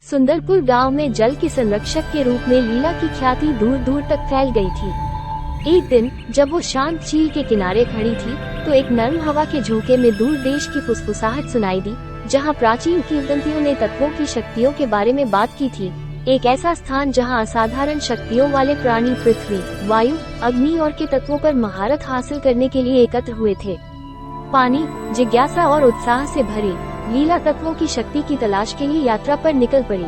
सुंदरपुर गांव में जल के संरक्षक के रूप में लीला की ख्याति दूर दूर तक फैल गई थी। एक दिन जब वो शांत झील के किनारे खड़ी थी तो एक नर्म हवा के झोंके में दूर देश की फुसफुसाहट सुनाई दी, जहां प्राचीन किंवदंतियों ने तत्वों की शक्तियों के बारे में बात की थी। एक ऐसा स्थान जहां असाधारण शक्तियों वाले प्राणी पृथ्वी, वायु, अग्नि और के तत्वों पर महारत हासिल करने के लिए एकत्र हुए थे। पानी, जिज्ञासा और उत्साह से भरी लीला तत्वों की शक्ति की तलाश के लिए यात्रा पर निकल पड़ी।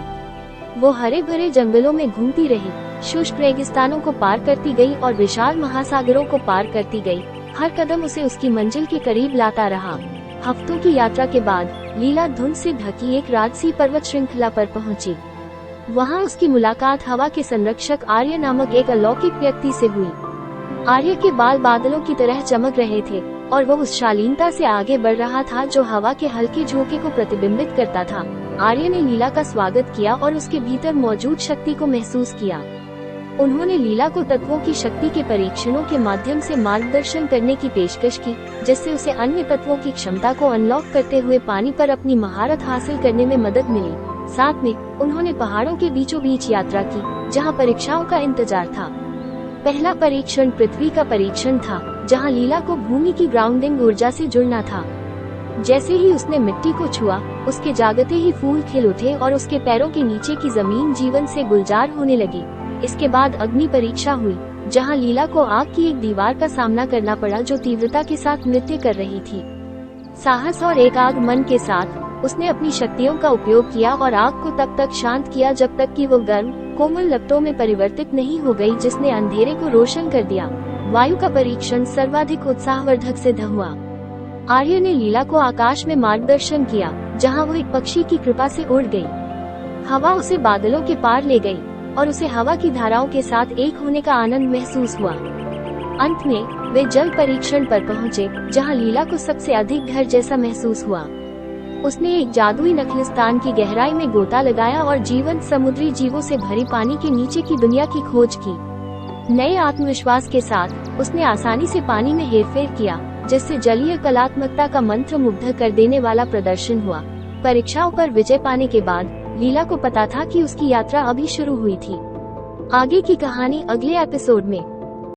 वो हरे भरे जंगलों में घूमती रही, शुष्क रेगिस्तानों को पार करती गई और विशाल महासागरों को पार करती गई। हर कदम उसे उसकी मंजिल के करीब लाता रहा। हफ्तों की यात्रा के बाद लीला धुंध से ढकी एक राजसी पर्वत श्रृंखला पर पहुंची। वहां उसकी मुलाकात हवा के संरक्षक आर्य नामक एक अलौकिक व्यक्ति से हुई। आर्य के बाल बादलों की तरह चमक रहे थे और वह उस शालीनता से आगे बढ़ रहा था जो हवा के हल्के झोंके को प्रतिबिंबित करता था। आर्य ने लीला का स्वागत किया और उसके भीतर मौजूद शक्ति को महसूस किया। उन्होंने लीला को तत्वों की शक्ति के परीक्षणों के माध्यम से मार्गदर्शन करने की पेशकश की, जिससे उसे अन्य तत्वों की क्षमता को अनलॉक करते हुए पानी पर अपनी महारत हासिल करने में मदद मिली। साथ में उन्होंने पहाड़ों के बीचों बीच यात्रा की, जहाँ परीक्षाओं का इंतजार था। पहला परीक्षण पृथ्वी का परीक्षण था, जहां लीला को भूमि की ग्राउंडिंग ऊर्जा से जुड़ना था। जैसे ही उसने मिट्टी को छुआ, उसके जागते ही फूल खिल उठे और उसके पैरों के नीचे की जमीन जीवन से गुलजार होने लगी। इसके बाद अग्नि परीक्षा हुई, जहां लीला को आग की एक दीवार का सामना करना पड़ा जो तीव्रता के साथ नृत्य कर रही थी। साहस और एकाग्र मन के साथ उसने अपनी शक्तियों का उपयोग किया और आग को तब तक शांत किया जब तक कि वो गर्म कोमल लपटों में परिवर्तित नहीं हो गई, जिसने अंधेरे को रोशन कर दिया। वायु का परीक्षण सर्वाधिक उत्साहवर्धक सिद्ध हुआ। आर्य ने लीला को आकाश में मार्गदर्शन किया, जहां वो एक पक्षी की कृपा से उड़ गई। हवा उसे बादलों के पार ले गई और उसे हवा की धाराओं के साथ एक होने का आनंद महसूस हुआ। अंत में वे जल परीक्षण पर पहुंचे, जहां लीला को सबसे अधिक घर जैसा महसूस हुआ। उसने एक जादुई नखलिस्तान की गहराई में गोता लगाया और जीवंत समुद्री जीवों से भरी पानी के नीचे की दुनिया की खोज की। नए आत्मविश्वास के साथ उसने आसानी से पानी में हेरफेर किया, जिससे जलीय कलात्मकता का मंत्र मुग्ध कर देने वाला प्रदर्शन हुआ। परीक्षाओं पर विजय पाने के बाद लीला को पता था कि उसकी यात्रा अभी शुरू हुई थी। आगे की कहानी अगले एपिसोड में।